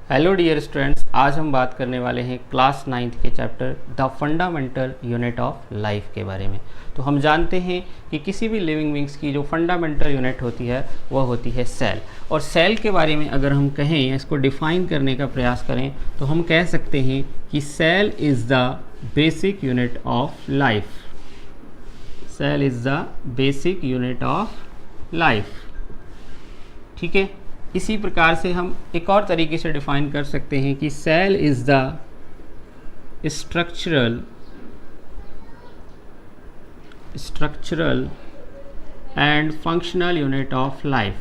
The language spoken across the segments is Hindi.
हेलो डियर स्टूडेंट्स, आज हम बात करने वाले हैं क्लास 9th के chapter the fundamental unit of life के बारे में। तो हम जानते हैं कि किसी भी लिविंग बींग्स की जो फंडामेंटल यूनिट होती है वह होती है सेल। और सेल के बारे में अगर हम कहें या इसको डिफाइन करने का प्रयास करें तो हम कह सकते हैं कि cell is the basic unit of life. Cell is the basic unit of life. ठीक है, इसी प्रकार से हम एक और तरीके से डिफाइन कर सकते हैं कि cell is the structural and functional unit of life.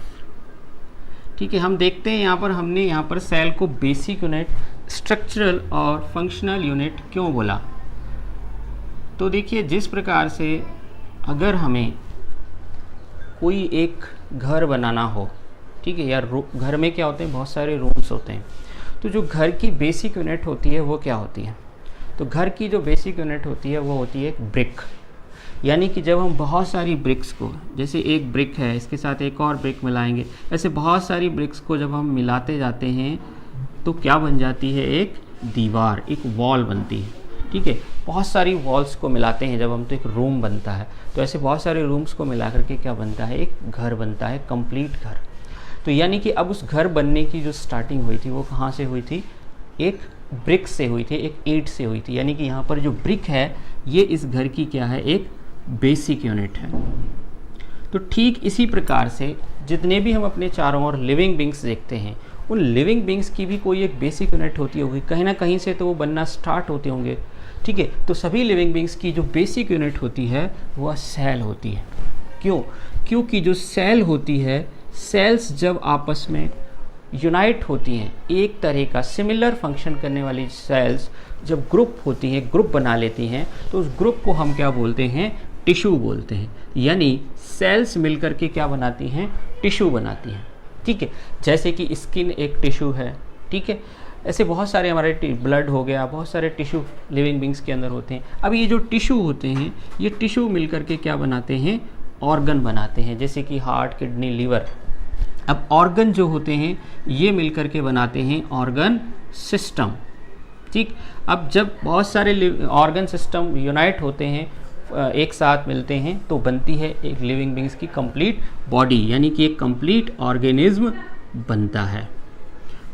ठीक है, हम देखते हैं हमने यहाँ पर सेल को बेसिक यूनिट, स्ट्रक्चरल और फंक्शनल यूनिट क्यों बोला। तो देखिए, जिस प्रकार से अगर हमें कोई एक घर बनाना हो, ठीक है, या घर में क्या होते हैं, बहुत सारे रूम्स होते हैं, तो जो घर की बेसिक यूनिट होती है वो क्या होती है। तो घर की जो बेसिक यूनिट होती है वो होती है एक ब्रिक। यानी कि जब हम बहुत सारी ब्रिक्स को, जैसे एक ब्रिक है इसके साथ एक और ब्रिक मिलाएंगे, ऐसे बहुत सारी ब्रिक्स को जब हम मिलाते जाते हैं तो क्या बन जाती है, एक दीवार, एक वॉल बनती है। ठीक है, बहुत सारी वॉल्स को मिलाते हैं जब हम तो एक रूम बनता है। तो ऐसे बहुत सारे रूम्स को मिला करके क्या बनता है, एक घर बनता है, कंप्लीट घर। तो यानी कि अब उस घर बनने की जो स्टार्टिंग हुई थी वो कहाँ से हुई थी, एक ब्रिक से हुई थी, एक ईंट से हुई थी। यानी कि यहाँ पर जो ब्रिक है ये इस घर की क्या है, एक बेसिक यूनिट है। तो ठीक इसी प्रकार से जितने भी हम अपने चारों ओर लिविंग बींग्स देखते हैं, उन लिविंग बींग्स की भी कोई एक बेसिक यूनिट होती होगी, कहीं ना कहीं से तो वो बनना स्टार्ट होते होंगे। ठीक है, तो सभी लिविंग बींग्स की जो बेसिक यूनिट होती है वह सेल होती है। क्यों? क्योंकि जो सेल होती है, सेल्स जब आपस में यूनाइट होती हैं, एक तरह का सिमिलर फंक्शन करने वाली सेल्स जब ग्रुप होती हैं, ग्रुप बना लेती हैं, तो उस ग्रुप को हम क्या बोलते हैं, टिश्यू बोलते हैं। यानी सेल्स मिलकर के क्या बनाती हैं, टिश्यू बनाती हैं। ठीक है, जैसे कि स्किन एक टिश्यू है। ठीक है, ऐसे बहुत सारे हमारे ब्लड हो गया, बहुत सारे टिश्यू लिविंग बींग्स के अंदर होते हैं। अब ये जो टिश्यू होते हैं, ये टिश्यू मिलकर के क्या बनाते हैं, ऑर्गन बनाते हैं, जैसे कि हार्ट, किडनी, लीवर। अब ऑर्गन जो होते हैं ये मिलकर के बनाते हैं ऑर्गन सिस्टम। ठीक, अब जब बहुत सारे ऑर्गन सिस्टम यूनाइट होते हैं, एक साथ मिलते हैं, तो बनती है एक लिविंग बींग्स की कंप्लीट बॉडी, यानी कि एक कंप्लीट ऑर्गेनिज्म बनता है।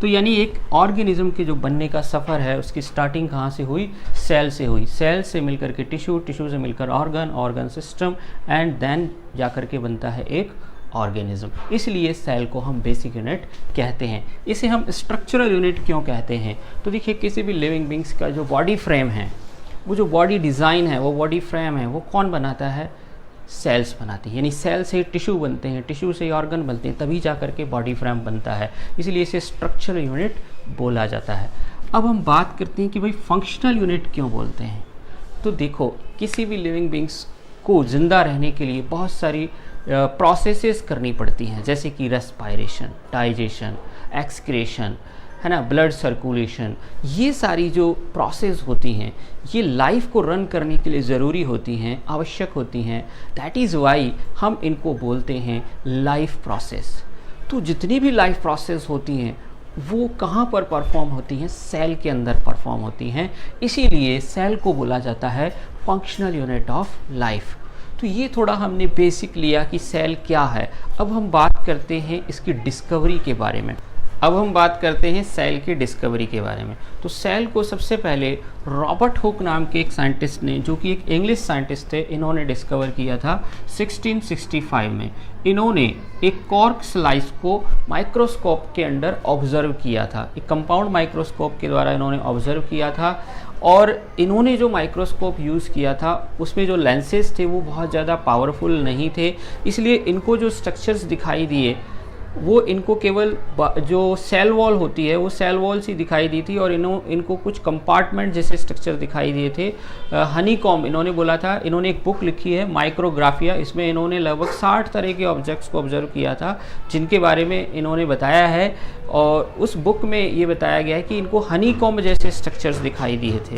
तो यानी एक ऑर्गेनिज्म के जो बनने का सफ़र है उसकी स्टार्टिंग कहाँ से हुई, सेल से हुई। सेल से मिलकर के टिश्यू, टिश्यू से मिलकर organ, organ system, and then जाकर के बनता है एक ऑर्गेनिज्म। इसलिए सेल को हम बेसिक यूनिट कहते हैं। इसे हम स्ट्रक्चरल यूनिट क्यों कहते हैं, तो देखिए, किसी भी लिविंग बींग्स का जो बॉडी फ्रेम है, वो जो बॉडी डिज़ाइन है, वो बॉडी फ्रेम है, वो कौन बनाता है, सेल्स बनाती है। यानी सेल से टिश्यू बनते हैं, टिश्यू से ऑर्गन बनते हैं, तभी जा करके बॉडी फ्रेम बनता है। इसलिए इसे स्ट्रक्चरल यूनिट बोला जाता है। अब हम बात करते हैं कि भाई फंक्शनल यूनिट क्यों बोलते हैं। तो देखो, किसी भी लिविंग बींग्स को ज़िंदा रहने के लिए बहुत सारी प्रोसेसेस करनी पड़ती हैं, जैसे कि रेस्पायरेशन, डाइजेशन, एक्सक्रेशन, है ना, ब्लड सर्कुलेशन। ये सारी जो प्रोसेस होती हैं ये लाइफ को रन करने के लिए ज़रूरी होती हैं, आवश्यक होती हैं। दैट इज़ वाई हम इनको बोलते हैं लाइफ प्रोसेस। तो जितनी भी लाइफ प्रोसेस होती हैं वो कहाँ पर परफॉर्म होती हैं, सेल के अंदर परफॉर्म होती हैं। इसीलिए सेल को बोला जाता है फंक्शनल यूनिट ऑफ लाइफ। तो ये थोड़ा हमने बेसिक लिया कि सेल क्या है। अब हम बात करते हैं इसकी डिस्कवरी के बारे में। अब हम बात करते हैं सेल की डिस्कवरी के बारे में। तो सेल को सबसे पहले रॉबर्ट हुक नाम के एक साइंटिस्ट ने, जो कि एक इंग्लिश साइंटिस्ट थे, इन्होंने डिस्कवर किया था 1665 में। इन्होंने एक कॉर्क स्लाइस को माइक्रोस्कोप के अंडर ऑब्जर्व किया था, एक कंपाउंड माइक्रोस्कोप के द्वारा इन्होंने ऑब्जर्व किया था। और इन्होंने जो माइक्रोस्कोप यूज़ किया था उसमें जो लेंसेज थे वो बहुत ज़्यादा पावरफुल नहीं थे, इसलिए इनको जो स्ट्रक्चर्स दिखाई दिए वो इनको केवल जो सेल वॉल होती है वो सेल वॉल सी दिखाई दी थी, और इनको कुछ कंपार्टमेंट जैसे स्ट्रक्चर दिखाई दिए थे। हनीकॉम्ब इन्होंने बोला था। इन्होंने एक बुक लिखी है माइक्रोग्राफिया, इसमें इन्होंने लगभग 60 तरह के ऑब्जेक्ट्स को ऑब्जर्व किया था जिनके बारे में इन्होंने बताया है। और उस बुक में ये बताया गया है कि इनको हनीकॉम्ब जैसे स्ट्रक्चर्स दिखाई दिए थे,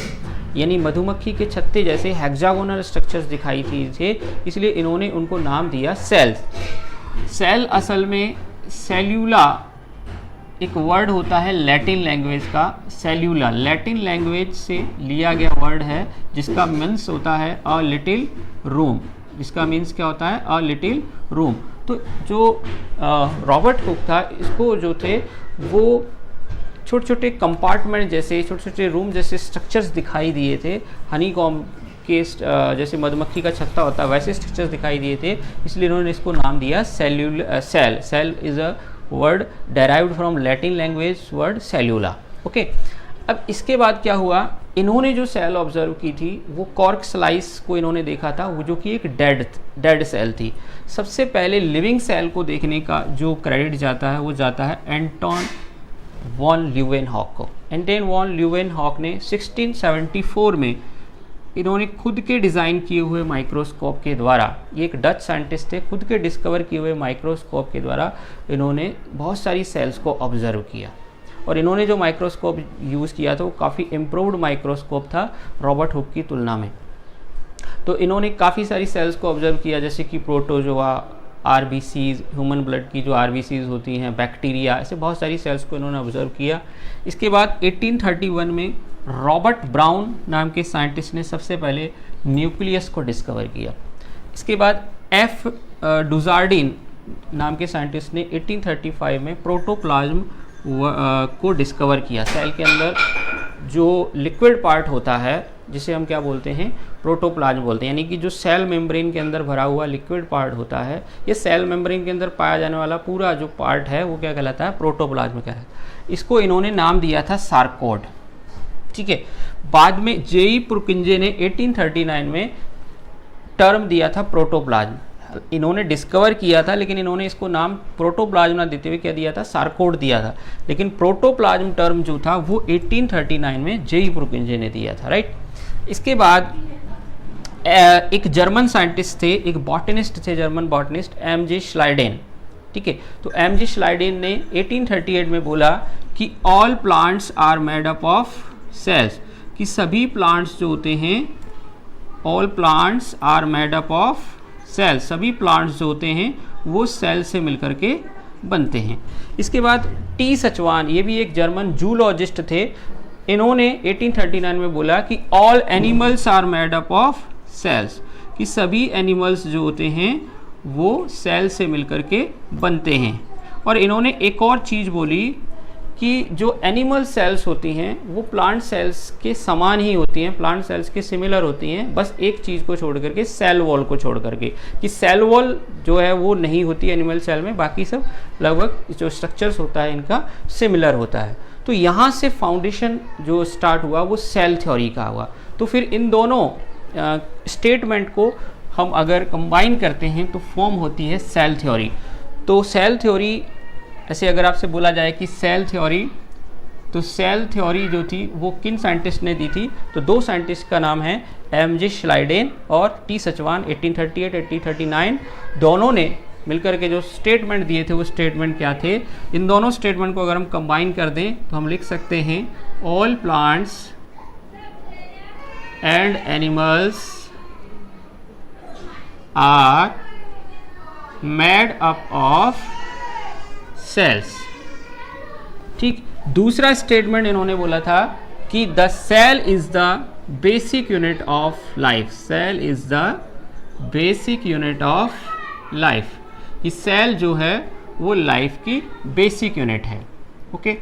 यानी मधुमक्खी के छत्ते जैसे हेक्सागोनल स्ट्रक्चर्स दिखाई दिए थे, इसलिए इन्होंने उनको नाम दिया सेल्स। सेल असल में सेल्यूला एक वर्ड होता है लैटिन लैंग्वेज का सेल्यूला, लैटिन लैंग्वेज से लिया गया वर्ड है जिसका मीन्स होता है अ लिटिल रूम, जिसका मीन्स क्या होता है अ लिटिल रूम। तो जो रॉबर्ट हुक था, इसको जो थे वो छोटे छोटे कंपार्टमेंट जैसे, छोटे छोटे रूम जैसे स्ट्रक्चर्स दिखाई दिए थे, हनी कॉम्ब के जैसे मधुमक्खी का छत्ता होता है वैसे स्ट्रक्चर्स दिखाई दिए थे, इसलिए इन्होंने इसको नाम दिया cell. Cell is a word derived from Latin language word cellula. Okay, अब इसके बाद क्या हुआ, इन्होंने जो सेल ऑब्जर्व की थी वो कॉर्क स्लाइस को इन्होंने देखा था, वो जो कि एक डेड सेल थी। सबसे पहले लिविंग सेल को देखने का जो क्रेडिट जाता है वो जाता है एंटोन वॉन ल्यूवेनहॉक को। एंटोन वॉन ल्यूवेनहॉक ने 1674 में इन्होंने खुद के डिज़ाइन किए हुए माइक्रोस्कोप के द्वारा, ये एक डच साइंटिस्ट थे, खुद के डिस्कवर किए हुए माइक्रोस्कोप के द्वारा इन्होंने बहुत सारी सेल्स को ऑब्जर्व किया। और इन्होंने जो माइक्रोस्कोप यूज़ किया था वो काफ़ी इम्प्रूव्ड माइक्रोस्कोप था रॉबर्ट हुक की तुलना में। तो इन्होंने काफ़ी सारी सेल्स को ऑब्जर्व किया, जैसे कि प्रोटोजोआ, आरबीसीज, ह्यूमन ब्लड की जो आरबीसीज होती हैं, बैक्टीरिया, ऐसे बहुत सारी सेल्स को इन्होंने ऑब्जर्व किया। इसके बाद 1831 में रॉबर्ट ब्राउन नाम के साइंटिस्ट ने सबसे पहले न्यूक्लियस को डिस्कवर किया। इसके बाद एफ डुजार्डिन नाम के साइंटिस्ट ने 1835 में प्रोटोप्लाज्म को डिस्कवर किया। सेल के अंदर जो लिक्विड पार्ट होता है जिसे हम क्या बोलते हैं, प्रोटोप्लाज्म बोलते हैं, यानी कि जो सेल मेम्ब्रेन के अंदर भरा हुआ लिक्विड पार्ट होता है, ये सेल मेम्ब्रेन के अंदर पाया जाने वाला पूरा जो पार्ट है वो क्या कहलाता है, प्रोटोप्लाज्म कहलाता है। इसको इन्होंने नाम दिया था सार्कोड। ठीक है, बाद में जेई पुरकिंजे ने 1839 में टर्म दिया था प्रोटोप्लाज्म। इन्होंने डिस्कवर किया था लेकिन इन्होंने इसको नाम प्रोटोप्लाज्म ना देते हुए क्या दिया था, सार्कोड दिया था। लेकिन प्रोटोप्लाज्म टर्म जो था वो 1839 में जेई पुरकिंजे ने दिया था, राइट। इसके बाद एक जर्मन साइंटिस्ट थे, एक बॉटनिस्ट थे, जर्मन बॉटनिस्ट एम.जे. श्लाइडेन। ठीक है, तो एम.जे. श्लाइडेन ने 1838 में बोला कि all plants are made up of cells, कि सभी प्लांट्स जो होते हैं, all plants are made up of cell, सभी प्लांट्स जो होते हैं वो सेल से मिलकर के बनते हैं। इसके बाद टी सचवान, ये भी एक जर्मन जूलॉजिस्ट थे, इन्होंने 1839 में बोला कि all animals are made up of cells, कि सभी एनिमल्स जो होते हैं वो सेल से मिलकर के बनते हैं। और इन्होंने एक और चीज़ बोली कि जो एनिमल सेल्स होती हैं वो प्लांट सेल्स के समान ही होती हैं, प्लांट सेल्स के सिमिलर होती हैं, बस एक चीज़ को छोड़ करके, सेल वॉल को छोड़ करके, कि सेल वॉल जो है वो नहीं होती एनिमल सेल में, बाकी सब लगभग जो स्ट्रक्चर्स होता है इनका सिमिलर होता है। तो यहाँ से फाउंडेशन जो स्टार्ट हुआ वो सेल थ्योरी का हुआ। तो फिर इन दोनों स्टेटमेंट को हम अगर कंबाइन करते हैं तो फॉर्म होती है सेल थ्योरी। तो सेल थ्योरी, ऐसे अगर आपसे बोला जाए कि सेल थ्योरी, तो सेल थ्योरी जो थी वो किन साइंटिस्ट ने दी थी, तो दो साइंटिस्ट का नाम है एम.जे. श्लाइडेन और टी सचवान। 1838-1839 दोनों ने मिलकर के जो स्टेटमेंट दिए थे वो स्टेटमेंट क्या थे। इन दोनों स्टेटमेंट को अगर हम कंबाइन कर दें तो हम लिख सकते हैं all plants and animals are made up of cells. ठीक, दूसरा स्टेटमेंट इन्होंने बोला था कि the cell is the basic unit of life, cell is the basic unit of life, कि सेल जो है वो लाइफ की बेसिक यूनिट है। ओके,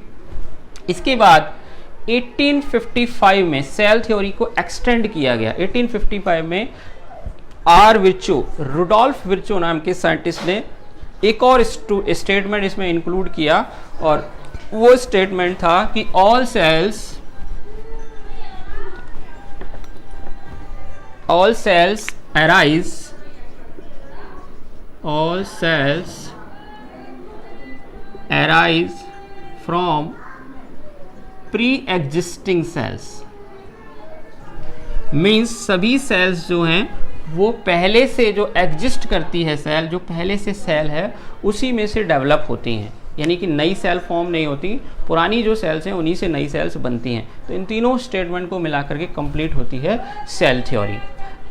इसके बाद 1855 में सेल थ्योरी को एक्सटेंड किया गया। 1855 में रुडोल्फ विर्चो नाम के साइंटिस्ट ने एक और स्टेटमेंट इसमें इंक्लूड किया, और वो स्टेटमेंट था कि all cells arise from pre-existing cells, means सभी सेल्स जो हैं वो पहले से जो एग्जिस्ट करती है सेल, जो पहले से सेल है उसी में से डेवलप होती हैं, यानी कि नई सेल फॉर्म नहीं होती, पुरानी जो सेल्स हैं उन्हीं से नई सेल्स बनती हैं। तो इन तीनों स्टेटमेंट को मिला करके कंप्लीट होती है सेल थ्योरी।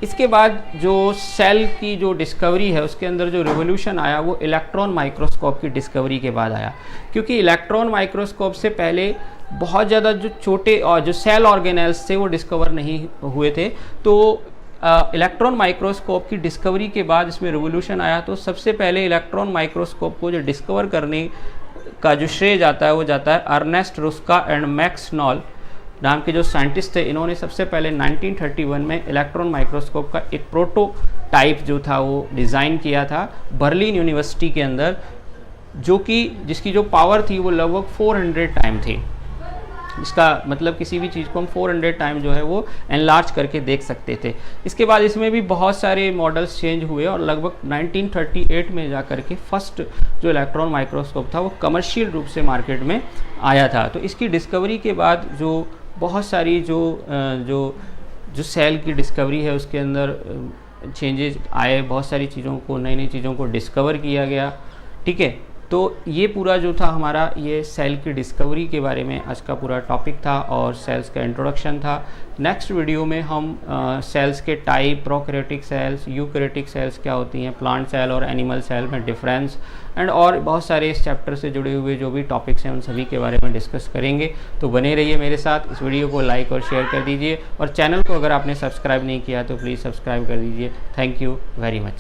इसके बाद जो सेल की जो डिस्कवरी है उसके अंदर जो रिवोल्यूशन आया वो इलेक्ट्रॉन माइक्रोस्कोप की डिस्कवरी के बाद आया, क्योंकि इलेक्ट्रॉन माइक्रोस्कोप से पहले बहुत ज़्यादा जो छोटे और जो सेल ऑर्गेनेल्स थे वो डिस्कवर नहीं हुए थे। तो इलेक्ट्रॉन माइक्रोस्कोप की डिस्कवरी के बाद इसमें रिवोल्यूशन आया। तो सबसे पहले इलेक्ट्रॉन माइक्रोस्कोप को जो डिस्कवर करने का जो श्रेय जाता है वो जाता है Ernst Ruska and Max Knoll नाम के जो साइंटिस्ट थे। इन्होंने सबसे पहले 1931 में इलेक्ट्रॉन माइक्रोस्कोप का एक प्रोटोटाइप जो था वो डिज़ाइन किया था बर्लिन यूनिवर्सिटी के अंदर, जिसकी जो पावर थी वो लगभग 400 टाइम थी। इसका मतलब किसी भी चीज़ को हम 400 टाइम जो है वो एनलार्ज करके देख सकते थे। इसके बाद इसमें भी बहुत सारे मॉडल्स चेंज हुए और लगभग 1938 में जा कर के फर्स्ट जो इलेक्ट्रॉन माइक्रोस्कोप था वो कमर्शियल रूप से मार्केट में आया था। तो इसकी डिस्कवरी के बाद जो बहुत सारी जो सेल की डिस्कवरी है उसके अंदर चेंजेस आए, बहुत सारी चीज़ों को, नई चीज़ों को डिस्कवर किया गया। ठीक है, तो ये पूरा जो था हमारा ये सेल की डिस्कवरी के बारे में आज का पूरा टॉपिक था और सेल्स का इंट्रोडक्शन था। नेक्स्ट वीडियो में हम सेल्स के type, prokaryotic cells, eukaryotic cells क्या होती हैं, प्लांट सेल और एनिमल सेल में डिफरेंस एंड और बहुत सारे इस चैप्टर से जुड़े हुए जो भी टॉपिक्स हैं उन सभी के बारे में डिस्कस करेंगे। तो बने रहिए मेरे साथ, इस वीडियो को लाइक और शेयर कर दीजिए और चैनल को अगर आपने सब्सक्राइब नहीं किया तो प्लीज़ सब्सक्राइब कर दीजिए। Thank you very much.